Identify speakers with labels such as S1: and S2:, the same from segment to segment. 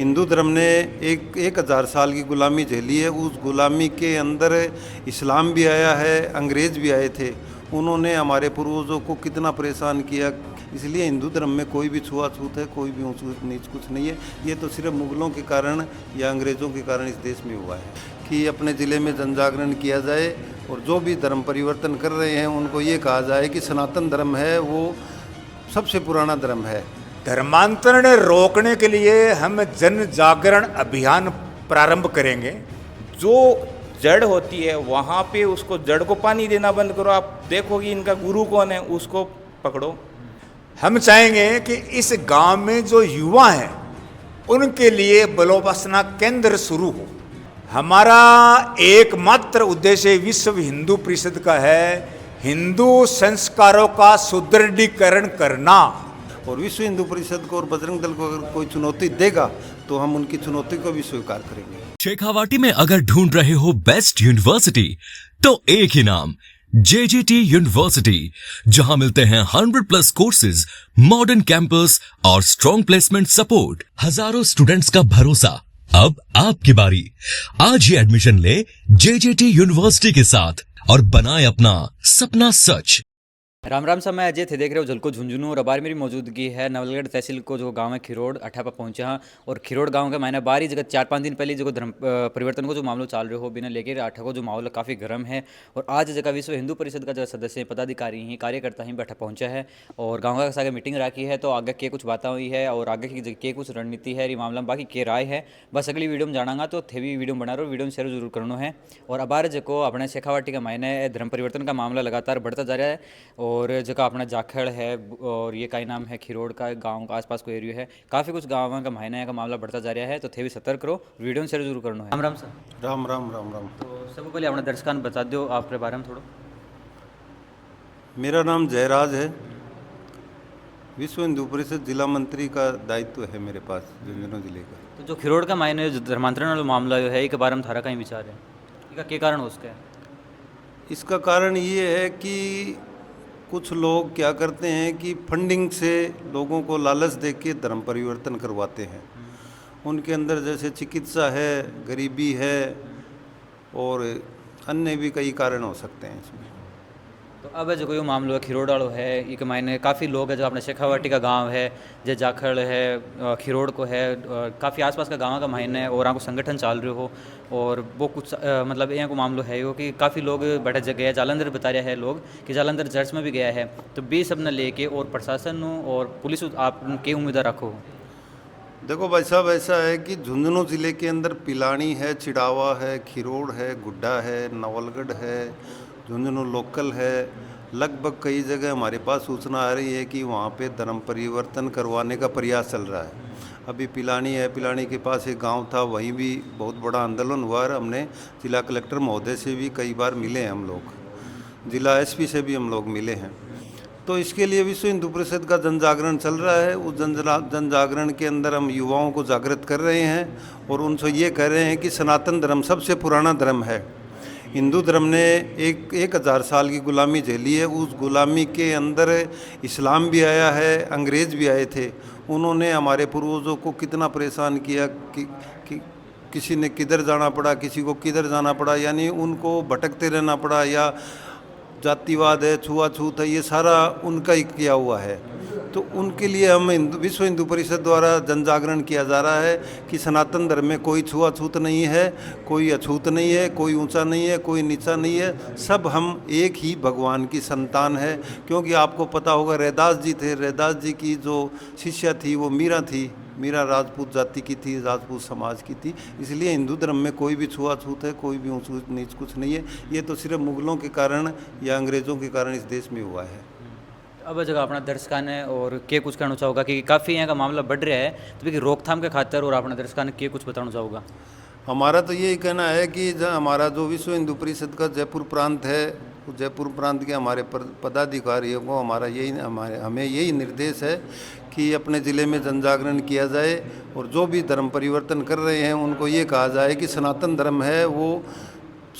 S1: हिंदू धर्म ने एक हजार साल की गुलामी झेली है। उस गुलामी के अंदर इस्लाम भी आया है, अंग्रेज़ भी आए थे। उन्होंने हमारे पूर्वजों को कितना परेशान किया। इसलिए हिंदू धर्म में कोई भी छुआछूत है, कोई भी ऊंच नीच कुछ नहीं है। ये तो सिर्फ मुगलों के कारण या अंग्रेज़ों के कारण इस देश में हुआ है कि अपने ज़िले में जन जागरण किया जाए और जो भी धर्म परिवर्तन कर रहे हैं उनको ये कहा जाए कि सनातन धर्म है वो सबसे पुराना धर्म है।
S2: धर्मांतरण रोकने के लिए हम जन जागरण अभियान प्रारंभ करेंगे।
S3: जो जड़ होती है वहाँ पे उसको जड़ को पानी देना बंद करो। आप देखोगे इनका गुरु कौन है, उसको पकड़ो।
S2: हम चाहेंगे कि इस गांव में जो युवा हैं उनके लिए बलोपासना केंद्र शुरू हो। हमारा एकमात्र उद्देश्य विश्व हिंदू परिषद का है हिंदू संस्कारों का सुदृढ़ीकरण करना।
S1: और विश्व हिंदू परिषद को और बजरंग दल को अगर कोई चुनौती देगा तो हम उनकी चुनौती को भी स्वीकार करेंगे।
S4: शेखावाटी में अगर ढूंढ रहे हो बेस्ट यूनिवर्सिटी तो एक ही नाम, JJT यूनिवर्सिटी, जहां मिलते हैं 100+ कोर्सेज, मॉडर्न कैंपस और स्ट्रॉन्ग प्लेसमेंट सपोर्ट, हजारों स्टूडेंट्स का भरोसा। अब आपकी बारी। आज ही एडमिशन ले JJT यूनिवर्सिटी के साथ और बनाए अपना सपना सच।
S5: राम राम सा, मैं अजय थे, देख रहे हो झलको झुंझुनू। और अबार मेरी मौजूदगी है नवलगढ़ तहसील को जो गांव है खिरोड़ अठा पर पहुंचे हैं। और खिरोड़ गांव का मैंने बारी जगह 4-5 दिन पहले जो धर्म परिवर्तन को जो मामला चाल रहे हो बिना लेकर अठा को जो माहौल काफ़ी गर्म है। और आज जगह विश्व हिंदू परिषद का जो सदस्य पदाधिकारी ही कार्यकर्ता ही बैठा पहुंचा है और गाँव का सागे मीटिंग रखी है। तो आगे के कुछ बातें हुई है और आगे की के कुछ रणनीति है मामला बाकी के राय है बस अगली वीडियो में जानागा। तो थे भी वीडियो बना रहे हो, वीडियो में शेयर जरूर करना है। और अबार जो अपने शेखावाटी का मायने धर्म परिवर्तन का मामला लगातार बढ़ता जा रहा है। और जो अपना जाखड़ है और ये का नाम है खिरोड़ का गांव का आसपास को एरिया है, काफ़ी कुछ गाँव का महीना का मामला बढ़ता जा रहा है। तो थे भी सतर्क करो, वीडियो में शेयर जरूर करना है। राम राम सर।
S1: राम राम राम राम।
S5: तो सबसे पहले अपने दर्शकों ने बता दो आपके बारे में थोड़ा।
S1: मेरा नाम जयराज है। विश्व हिंदू परिषद जिला मंत्री का दायित्व है मेरे पास झुंझुनू जिले का।
S5: तो जो खिरोड़ का मायने जो धर्मांतरण वाला मामला है इसके बारे में थारा कहीं विचार है, इसका क्या कारण हो उसका है?
S1: इसका कारण ये है कि कुछ लोग क्या करते हैं कि फंडिंग से लोगों को लालच दे के धर्म परिवर्तन करवाते हैं। उनके अंदर जैसे चिकित्सा है, गरीबी है और अन्य भी कई कारण हो सकते हैं इसमें।
S5: तो अब जो कोई मामलो है खिरोड़ वालो है, एक मायने काफ़ी लोग है जो अपने शेखावाटी का गांव है, जो जाखड़ है, खिरोड़ को है, काफ़ी आसपास का गांव का मायने और यहाँ को संगठन चाल रहे हो। और वो कुछ मतलब यहाँ को मामलो है यो कि काफ़ी लोग बैठे जगह है। जालंधर बता रहे हैं लोग कि जालंधर चर्च में भी गया है। तो बी सब ने लेके और प्रशासन और पुलिस आप के उम्मीद रखो?
S1: देखो भाई साहब, ऐसा है कि झुंझुनू ज़िले के अंदर पिलानी है, चिड़ावा है, खिरोड़ है, गुड्डा है, नवलगढ़ है, झुंझुनू लोकल है। लगभग कई जगह हमारे पास सूचना आ रही है कि वहाँ पे धर्म परिवर्तन करवाने का प्रयास चल रहा है। अभी पिलानी है, पिलानी के पास एक गांव था, वहीं भी बहुत बड़ा आंदोलन हुआ और हमने जिला कलेक्टर महोदय से भी कई बार मिले हैं हम लोग, जिला SP से भी हम लोग मिले हैं। तो इसके लिए विश्व हिंदू परिषद का जन जागरण चल रहा है। उस जन जागरण के अंदर हम युवाओं को जागृत कर रहे हैं और उनसे ये कह रहे हैं कि सनातन धर्म सबसे पुराना धर्म है। हिंदू धर्म ने एक हजार साल की गुलामी झेली है। उस गुलामी के अंदर इस्लाम भी आया है, अंग्रेज़ भी आए थे। उन्होंने हमारे पूर्वजों को कितना परेशान किया कि किसी ने किधर जाना पड़ा, किसी को किधर जाना पड़ा, यानी उनको भटकते रहना पड़ा। या जातिवाद है, छुआछूत है, ये सारा उनका ही किया हुआ है। तो उनके लिए हम विश्व हिंदू परिषद द्वारा जन जागरण किया जा रहा है कि सनातन धर्म में कोई छुआछूत नहीं है, कोई अछूत नहीं है, कोई ऊंचा नहीं है, कोई नीचा नहीं है। सब हम एक ही भगवान की संतान है। क्योंकि आपको पता होगा रैदास जी थे, रैदास जी की जो शिष्या थी वो मीरा थी। मीरा राजपूत जाति की थी, राजपूत समाज की थी। इसलिए हिंदू धर्म में कोई भी छुआछूत है, कोई भी ऊंच नीच कुछ नहीं है। ये तो सिर्फ मुगलों के कारण या अंग्रेज़ों के कारण इस देश में हुआ है।
S5: अब जगह अपना दर्शकों ने और के कुछ कहना चाहोगा कि काफ़ी यहाँ का मामला बढ़ रहा है, तो रोकथाम के खातिर और अपना दर्शकों ने के कुछ बताना चाहोगा?
S1: हमारा तो यही कहना है कि हमारा जो विश्व हिंदू परिषद का जयपुर प्रांत है, उस जयपुर प्रांत के हमारे पदाधिकारियों को हमें यही निर्देश है कि अपने ज़िले में जन जागरण किया जाए और जो भी धर्म परिवर्तन कर रहे हैं उनको ये कहा जाए कि सनातन धर्म है वो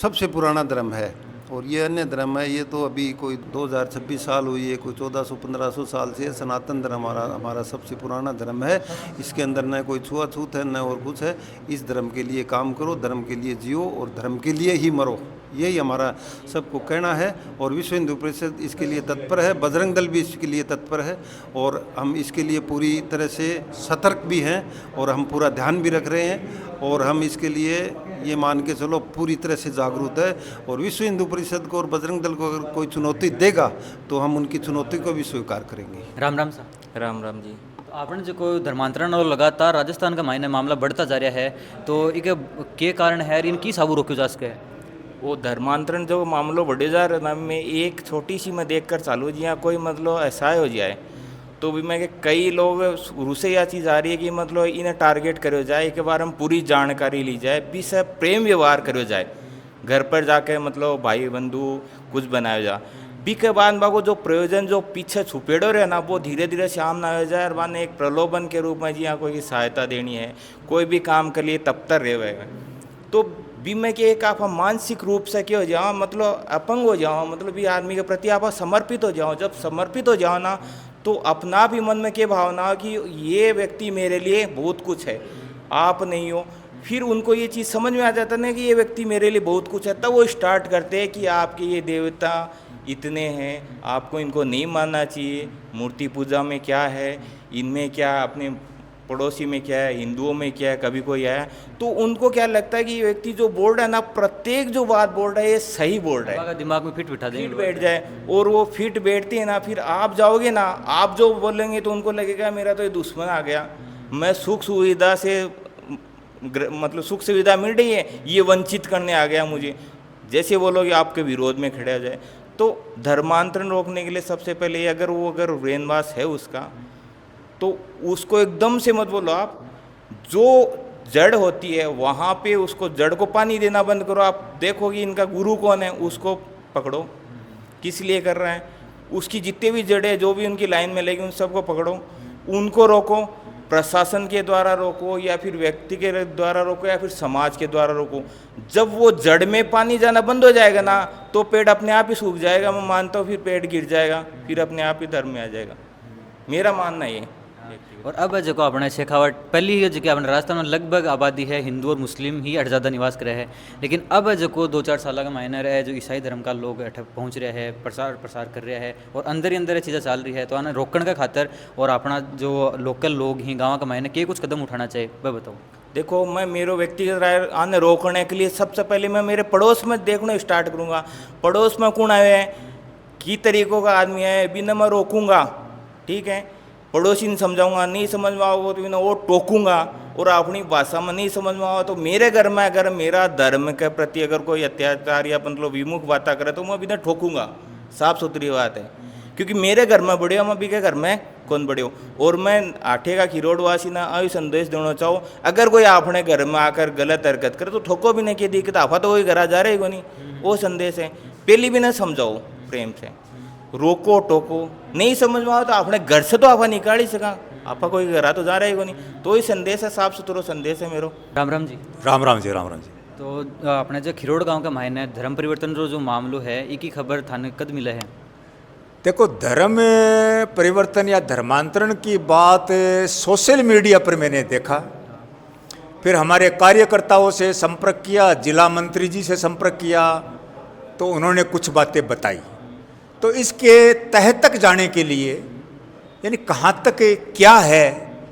S1: सबसे पुराना धर्म है और ये अन्य धर्म है, ये तो अभी कोई 2026 साल हुई है, कोई 1400-1500 साल से सनातन धर्म हमारा सबसे पुराना धर्म है। इसके अंदर न कोई छुआछूत है न और कुछ है। इस धर्म के लिए काम करो, धर्म के लिए जियो और धर्म के लिए ही मरो, यही हमारा सबको कहना है। और विश्व हिंदू परिषद इसके लिए तत्पर है, बजरंग दल भी इसके लिए तत्पर है और हम इसके लिए पूरी तरह से सतर्क भी हैं और हम पूरा ध्यान भी रख रहे हैं और हम इसके लिए ये मान के चलो पूरी तरह से जागरूक है। और विश्व हिंदू परिषद को और बजरंग दल को अगर कोई चुनौती देगा तो हम उनकी चुनौती को भी स्वीकार करेंगे।
S5: राम राम साहब।
S3: राम राम जी।
S5: तो आपने जो कोई धर्मांतरण और लगातार राजस्थान का मामला बढ़ता जा रहा है, तो एक के कारण है इन की साबू रोक्यो जा सके है?
S3: वो धर्मांतरण जो मामलों बढ़े जा रहे ना, में एक छोटी सी मैं देख कर चालू जी, यहाँ कोई मतलब ऐसा हो जाए तो भी मैं कि कई लोग शुरू से यह चीज़ आ रही है कि मतलब इन्हें टारगेट करो जाए, एक बार हम पूरी जानकारी ली जाए, भी सब प्रेम व्यवहार करो जाए, घर पर जाके मतलब भाई बंधु कुछ बनाया जाए, बी के बाद बाको जो प्रयोजन जो पीछे छुपेड़ो रहे ना वो धीरे धीरे सामने आ जाए और माने एक प्रलोभन के रूप में जी यहाँ कोई सहायता देनी है, कोई भी काम के लिए तब तक रहे तो भी मैं कि एक आप मानसिक रूप से क्या हो जाओ, मतलब अपंग हो जाओ, मतलब भी आदमी के प्रति आप समर्पित हो जाओ। जब समर्पित हो जाओ ना तो अपना भी मन में क्या भावना हो कि ये व्यक्ति मेरे लिए बहुत कुछ है, आप नहीं हो, फिर उनको ये चीज़ समझ में आ जाता ना कि ये व्यक्ति मेरे लिए बहुत कुछ है, तब वो स्टार्ट करते हैं कि आपके ये देवता इतने हैं, आपको इनको नहीं मानना चाहिए, मूर्ति पूजा में क्या है, इनमें क्या, अपने पड़ोसी में क्या है, हिंदुओं में क्या है, कभी कोई आया तो उनको क्या लगता है कि ये व्यक्ति जो बोल रहा है ना, प्रत्येक जो बात बोल रहा है ये सही बोल रहा है,
S5: दिमाग में फिट बिठा देंगे,
S3: फिट बैठ जाए। और वो फिट बैठती है ना, फिर आप जाओगे ना, आप जो बोलेंगे तो उनको लगेगा मेरा तो ये दुश्मन आ गया, मैं सुख सुविधा से मतलब सुख सुविधा मिल रही है, ये वंचित करने आ गया मुझे, जैसे बोलोगे आपके विरोध में खड़े आ जाए। तो धर्मांतरण रोकने के लिए सबसे पहले अगर ब्रेनवाश है उसका, तो उसको एकदम से मत बोलो आप, जो जड़ होती है वहाँ पे उसको जड़ को पानी देना बंद करो। आप देखोगे इनका गुरु कौन है, उसको पकड़ो, किस लिए कर रहे हैं, उसकी जितने भी जड़ें जो भी उनकी लाइन में लगी उन सबको पकड़ो, उनको रोको, प्रशासन के द्वारा रोको या फिर व्यक्ति के द्वारा रोको या फिर समाज के द्वारा रोको। जब वो जड़ में पानी जाना बंद हो जाएगा ना तो पेड़ अपने आप ही सूख जाएगा, मैं मानता हूँ, फिर पेड़ गिर जाएगा, फिर अपने आप ही धर्म में आ जाएगा, मेरा मानना ये।
S5: और अब जो अपने शेखावट पहली ही जो अपने राजस्थान में लगभग आबादी है हिंदू और मुस्लिम ही ज़्यादा निवास करे है, लेकिन अब जो 2-4 साल का मायना है जो ईसाई धर्म का लोग पहुँच रहे हैं, प्रसार कर रहे हैं और अंदर ही अंदर चीज़ें चल रही है, तो आने रोकने का खातर और अपना जो लोकल लोग ही गाँव का मायने के कुछ कदम उठाना चाहिए, वह बताओ।
S3: देखो, मैं मेरे व्यक्तिगत राय आने रोकने के लिए सबसे पहले मैं मेरे पड़ोस में देखना स्टार्ट करूँगा, पड़ोस में कौन आए हैं, की तरीक़ों का आदमी है, बिना मैं रोकूँगा, ठीक है, पड़ोसी ने समझाऊंगा, नहीं समझ में आओ तो वो टोकूंगा, और अपनी भाषा में नहीं समझ में आओ तो मेरे घर में अगर मेरा धर्म के प्रति अगर कोई अत्याचार या मतलब विमुख बातें करे तो मैं बिना ठोकूंगा, साफ सुथरी बात है, क्योंकि मेरे घर में बड़े हो, मैं भी के घर में कौन बड़े हो। और मैं आठे का खिरोड़वासी ना आयु संदेश देना चाहूँ, अगर कोई अपने घर में आकर गलत हरकत करे तो ठोको भी नहीं, की दिक्कत आफा तो कोई घर जा रहे को नहीं, वो संदेश है, पहली भी ना समझाओ प्रेम से, रोको टोको, नहीं समझ में आओ तो अपने घर से तो आपा निकाल ही सका, आपा कोई घर तो जा रहा है को नहीं, तो ये संदेश है, साफ सुथरा संदेश है मेरो।
S5: राम राम जी।
S2: राम राम जी, राम राम जी।
S5: तो अपने जो खिरोड़ गांव का मायने धर्म परिवर्तन जो मामलो है, एक ही खबर थाने कद मिला है?
S2: देखो, धर्म परिवर्तन या धर्मांतरण की बात सोशल मीडिया पर मैंने देखा, फिर हमारे कार्यकर्ताओं से संपर्क किया, जिला मंत्री जी से संपर्क किया, तो उन्होंने कुछ बातें बताई। तो इसके तह तक जाने के लिए, यानी कहाँ तक क्या है,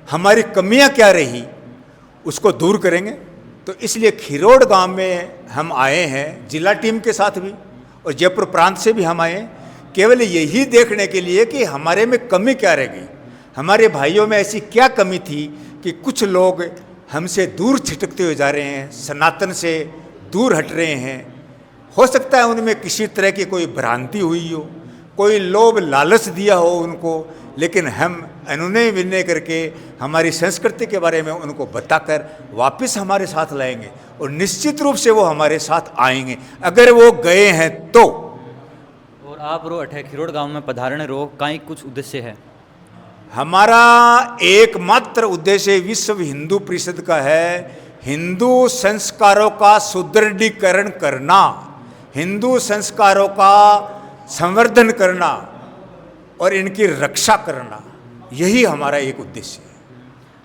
S2: हमारी कमियाँ क्या रही, उसको दूर करेंगे। तो इसलिए खिरोड़ गांव में हम आए हैं, जिला टीम के साथ भी और जयपुर प्रांत से भी हम आए, केवल यही देखने के लिए कि हमारे में कमी क्या रह गई, हमारे भाइयों में ऐसी क्या कमी थी कि कुछ लोग हमसे दूर छिटकते हुए जा रहे हैं, सनातन से दूर हट रहे हैं। हो सकता है उनमें किसी तरह की कोई भ्रांति हुई हो, कोई लोभ लालच दिया हो उनको, लेकिन हम अनुनय विनय करके हमारी संस्कृति के बारे में उनको बताकर वापस हमारे साथ लाएंगे और निश्चित रूप से वो हमारे साथ आएंगे, अगर वो गए हैं तो।
S5: और आप रो अठे खिरोड़ गांव में पधारने रो काई कुछ उद्देश्य है?
S2: हमारा एकमात्र उद्देश्य विश्व हिंदू परिषद का है हिंदू संस्कारों का सुदृढ़ीकरण करना, हिंदू संस्कारों का संवर्धन करना और इनकी रक्षा करना, यही हमारा एक उद्देश्य है।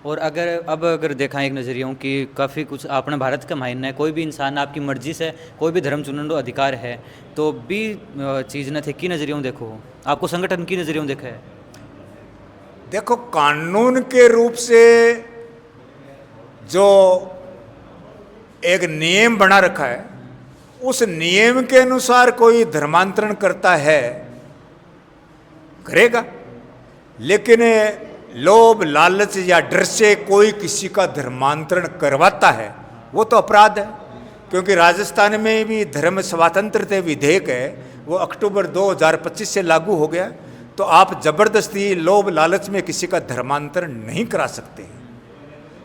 S5: और अगर देखा एक नज़रियों की काफ़ी कुछ अपने भारत का मायना है, कोई भी इंसान आपकी मर्जी से कोई भी धर्म चुनने का अधिकार है, तो भी चीज़ न थे की नज़रियों देखो, आपको संगठन की नज़रियों देखा है?
S2: देखो, कानून के रूप से जो एक नियम बना रखा है, उस नियम के अनुसार कोई धर्मांतरण करता है, करेगा, लेकिन लोभ लालच या डर से कोई किसी का धर्मांतरण करवाता है, वो तो अपराध है। क्योंकि राजस्थान में भी धर्म स्वातंत्रता विधेयक है, वो अक्टूबर 2025 से लागू हो गया। तो आप जबरदस्ती लोभ लालच में किसी का धर्मांतरण नहीं करा सकते हैं।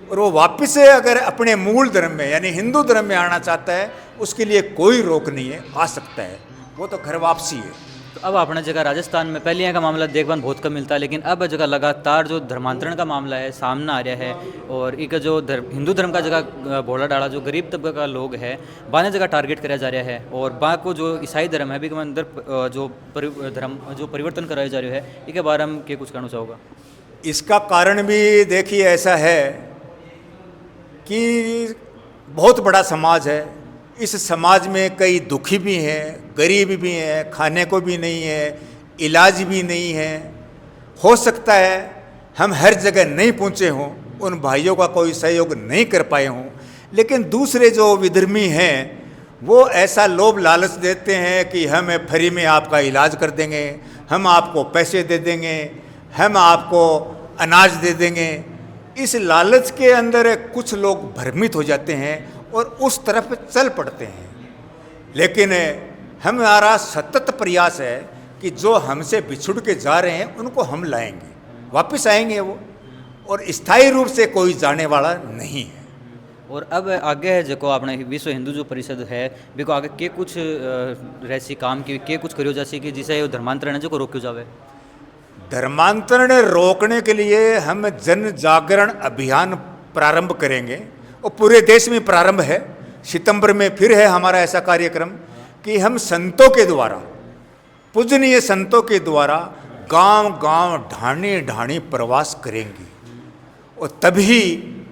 S2: और वो वापस से अगर अपने मूल धर्म में यानी हिंदू धर्म में आना चाहता है, उसके लिए कोई रोक नहीं है, आ सकता है, वो तो घर वापसी है।
S5: तो अब अपने जगह राजस्थान में पहले यहाँ का मामला देखभाल बहुत कम मिलता है, लेकिन अब जगह लगातार जो धर्मांतरण का मामला है सामने आ रहा है, और एक जो हिंदू धर्म का जगह भोला डाला जो गरीब तबका का लोग है, बाने जगह टारगेट कराया जा रहा है, और बा को जो ईसाई धर्म है भी के अंदर जो धर्म जो परिवर्तन कराया जा रहा है, इसके बारे में क्या कुछ कहना चाहोगा?
S2: इसका कारण भी देखिए ऐसा है कि बहुत बड़ा समाज है, इस समाज में कई दुखी भी हैं, गरीब भी हैं, खाने को भी नहीं है, इलाज भी नहीं है। हो सकता है हम हर जगह नहीं पहुँचे हों, उन भाइयों का कोई सहयोग नहीं कर पाए हों, लेकिन दूसरे जो विधर्मी हैं वो ऐसा लोभ लालच देते हैं कि हम फ्री में आपका इलाज कर देंगे, हम आपको पैसे दे देंगे, हम आपको अनाज दे देंगे। इस लालच के अंदर कुछ लोग भ्रमित हो जाते हैं और उस तरफ चल पड़ते हैं। लेकिन हमारा सतत प्रयास है कि जो हमसे बिछुड़ के जा रहे हैं उनको हम लाएंगे, वापस आएंगे वो, और स्थायी रूप से कोई जाने वाला नहीं है।
S5: और अब आगे है जो अपने विश्व हिंदू जो परिषद है बिको आगे के कुछ रहसी काम की के कुछ करियो जैसे कि जिसे धर्मांतरण है जो को रोक्यो जावे?
S2: धर्मांतरण रोकने के लिए हम जन जागरण अभियान प्रारंभ करेंगे, और पूरे देश में प्रारंभ है। सितंबर में फिर है हमारा ऐसा कार्यक्रम कि हम संतों के द्वारा, पूजनीय संतों के द्वारा गांव गांव ढाणी ढाणी प्रवास करेंगे, और तभी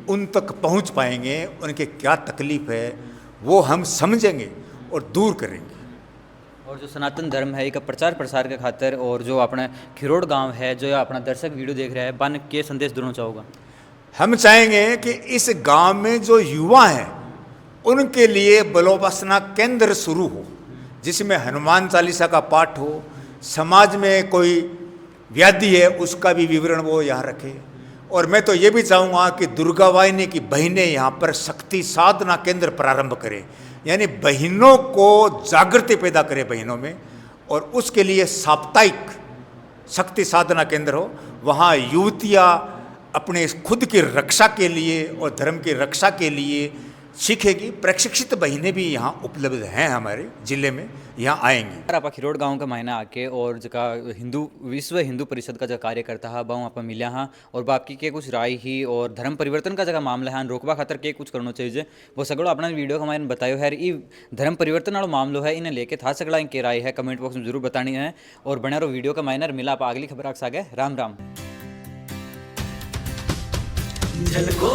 S2: उन तक पहुंच पाएंगे। उनके क्या तकलीफ है वो हम समझेंगे और दूर करेंगे।
S5: और जो सनातन धर्म है एक प्रचार प्रसार के खातिर, और जो अपना खिरोड़ गांव है जो अपना दर्शक वीडियो देख रहा है, बन के संदेश देना चाहोगा?
S2: हम चाहेंगे कि इस गांव में जो युवा हैं उनके लिए बलोपासना केंद्र शुरू हो, जिसमें हनुमान चालीसा का पाठ हो, समाज में कोई व्याधि है उसका भी विवरण वो यहाँ रखे। और मैं तो ये भी चाहूँगा कि दुर्गा वाहिनी की बहनें यहाँ पर शक्ति साधना केंद्र प्रारंभ करें, यानी बहनों को जागृति पैदा करें बहनों में, और उसके लिए साप्ताहिक शक्ति साधना केंद्र हो। वहाँ युवतियाँ अपने खुद की रक्षा के लिए और धर्म की रक्षा के लिए सीखेगी। प्रशिक्षित बहनें भी यहाँ उपलब्ध हैं, हमारे जिले में यहाँ आएंगी।
S5: आप खिरोड़ गांव का महीना आके और जगह विश्व हिंदू परिषद का जो कार्यकर्ता है बाऊ आप मिलिया हाँ, और बाकी के कुछ राय ही और धर्म परिवर्तन का जगह मामला है रोकवा खातर के कुछ करना चाहिए, वो सगड़ो अपना वीडियो का मैंने बतायो है। ये धर्म परिवर्तन वाला मामलो है, इन्हें लेके था सगड़ा इनके राय है कमेंट बॉक्स में जरूर बतानी है। और बने रहो वीडियो का माइनर मिला आप अगली खबर आगे। राम राम।
S6: झलको